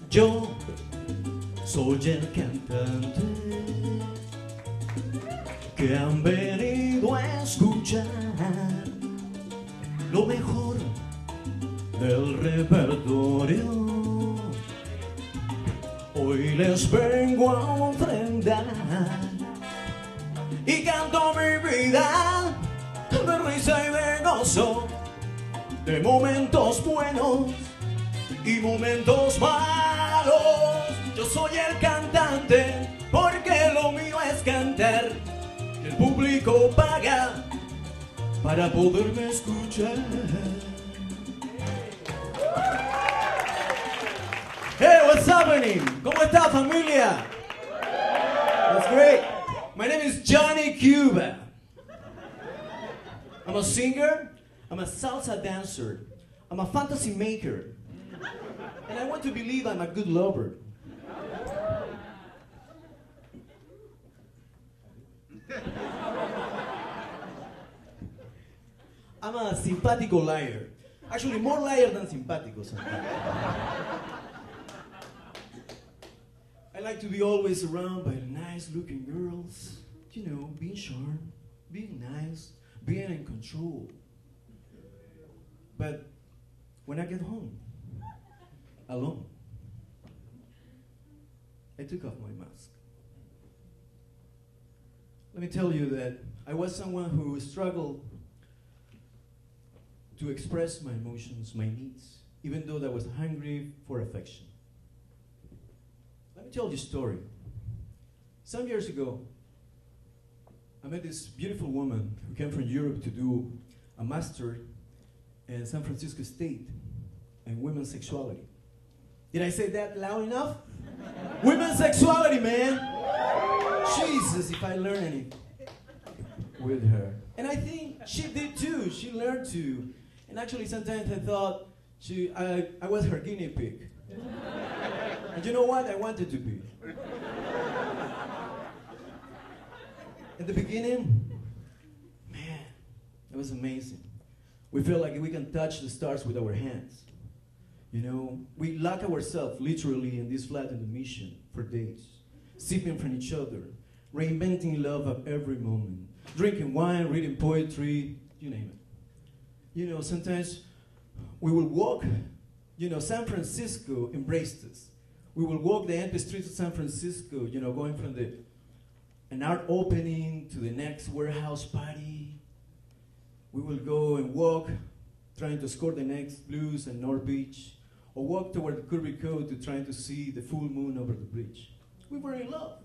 Yo soy el cantante que han venido a escuchar lo mejor del repertorio. Hoy les vengo a ofrendar y canto mi vida de risa y de gozo, de momentos buenos y momentos malos. Yo soy el cantante porque lo mío es cantar. El público paga para poderme escuchar. Hey, what's happening? ¿Cómo está, familia? That's great. My name is Juan Cuba. I'm a singer, I'm a salsa dancer, I'm a fantasy maker, and I want to believe I'm a good lover. I'm a simpático liar. Actually, more liar than simpático sometimes. I like to be always around by nice-looking girls. You know, being sharp, being nice, being in control. But when I get home, alone, I took off my mask. Let me tell you that I was someone who struggled to express my emotions, my needs, even though I was hungry for affection. Let me tell you a story. Some years ago, I met this beautiful woman who came from Europe to do a master in San Francisco State in women's sexuality. Did I say that loud enough? Women's sexuality, man! Jesus, if I learned anything with her. And I think she did too. She learned to. And actually, sometimes I thought I was her guinea pig. And you know what? I wanted to be. In the beginning, man, it was amazing. We feel like we can touch the stars with our hands. You know, we lock ourselves literally in this flat in the mission for days, sipping from each other, reinventing love at every moment, drinking wine, reading poetry, you name it. You know, sometimes we will walk, you know, San Francisco embraced us. We will walk the empty streets of San Francisco, you know, going from an art opening to the next warehouse party. We will go and walk, trying to score the next blues and North Beach, or walk toward the Curvy Cove to trying to see the full moon over the bridge. We were in love,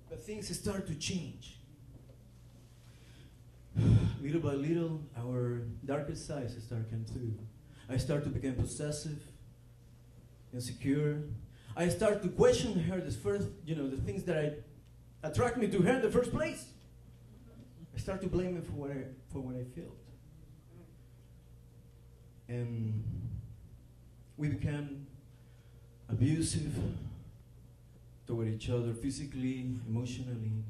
but things start to change. Little by little, our darkest sides start coming through. I start to become possessive, insecure. I start to question her, the things that attract me to her in the first place. I start to blame her for what I felt. And we became abusive toward each other, physically, emotionally,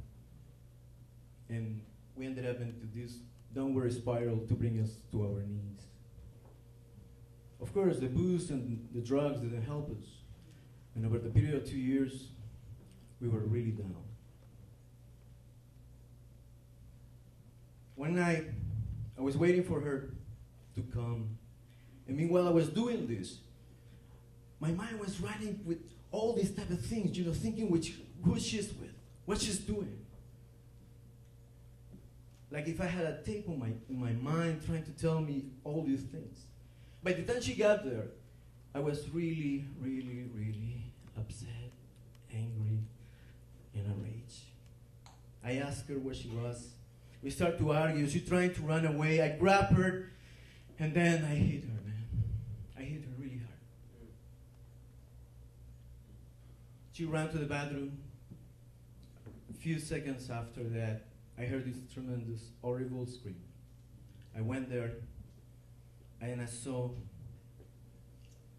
and we ended up into this downward spiral to bring us to our knees. Of course, the booze and the drugs didn't help us. And over the period of 2 years, we were really down. One night, I was waiting for her to come. And meanwhile I was doing this, my mind was running with all these type of things, you know, thinking who she's with, what she's doing. Like if I had a tape in my mind trying to tell me all these things. By the time she got there, I was really, really, really upset, angry, in a rage. I asked her where she was, We start to argue. She's trying to run away. I grab her, and then I hit her, man. I hit her really hard. She ran to the bathroom. A few seconds after that, I heard this tremendous, horrible scream. I went there, and I saw,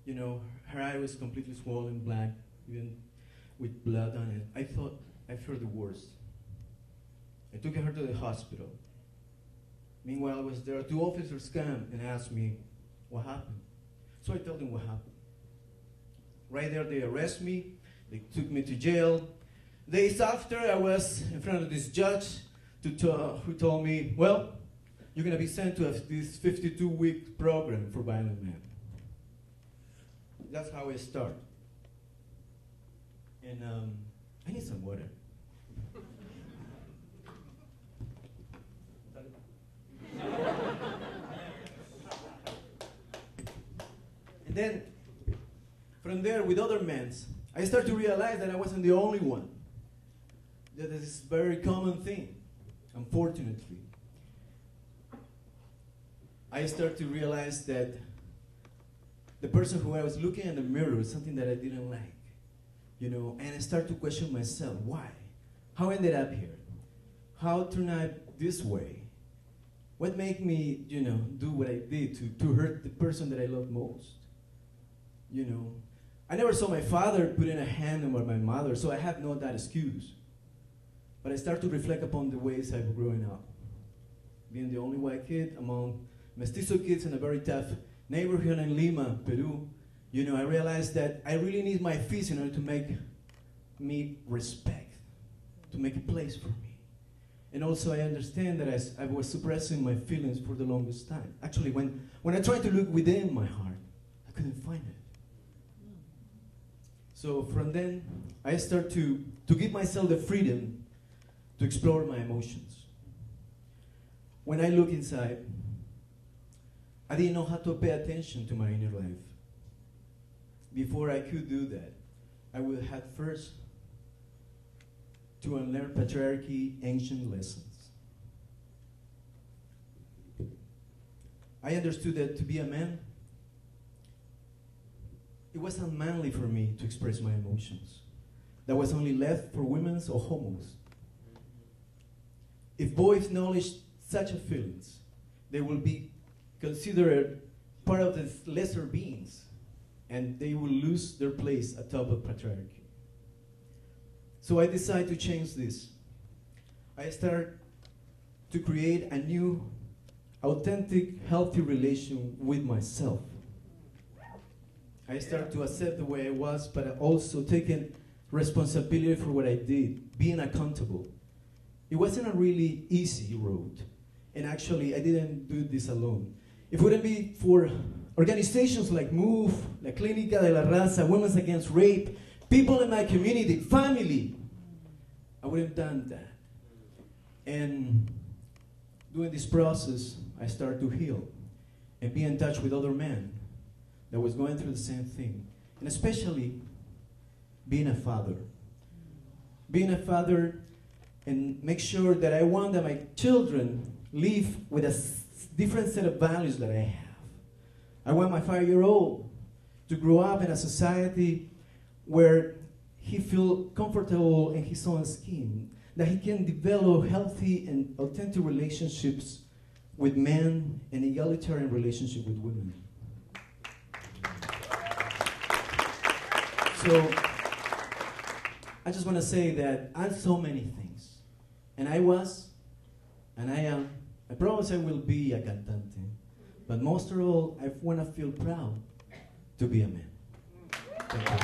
you know, her eye was completely swollen black, even with blood on it. I thought I feared the worst. I took her to the hospital. Meanwhile, I was there. 2 officers came and asked me what happened. So I told them what happened. Right there, they arrested me. They took me to jail. Days after, I was in front of this judge who told me, well, you're going to be sent to this 52-week program for violent men. That's how I start. And I need some water. And then, from there, with other men, I started to realize that I wasn't the only one. That this is a very common thing, unfortunately. I started to realize that the person who I was looking in the mirror was something that I didn't like, you know, and I started to question myself, why? How I ended up here? How turned out this way? What made me, you know, do what I did to hurt the person that I love most? You know, I never saw my father putting a hand on my mother, so I have no that excuse. But I started to reflect upon the ways I was growing up. Being the only white kid among mestizo kids in a very tough neighborhood in Lima, Peru, you know, I realized that I really need my feet in order to make me respect, to make a place for me. And also I understand that I was suppressing my feelings for the longest time. Actually, when I tried to look within my heart, I couldn't find it. So from then, I started to give myself the freedom to explore my emotions. When I look inside, I didn't know how to pay attention to my inner life. Before I could do that, I would have first to unlearn patriarchy, ancient lessons. I understood that to be a man, it was unmanly for me to express my emotions. That was only left for women or homos. If boys acknowledge such a feelings, they will be considered part of the lesser beings, and they will lose their place atop of patriarchy. So I decided to change this. I started to create a new, authentic, healthy relation with myself. I started to accept the way I was, but also taking responsibility for what I did, being accountable. It wasn't a really easy road, and actually I didn't do this alone. If it wouldn't be for organizations like MOVE, like Clinica de la Raza, Women Against Rape, people in my community, family, I wouldn't have done that. And during this process, I started to heal and be in touch with other men that was going through the same thing. And especially being a father. Being a father and make sure that I want that my children live with a different set of values that I have. I want my 5-year-old to grow up in a society where he feels comfortable in his own skin, that he can develop healthy and authentic relationships with men and egalitarian relationship with women. So I just want to say that I'm so many things. And I was, and I am, I promise I will be a cantante. But most of all, I want to feel proud to be a man. Thank you.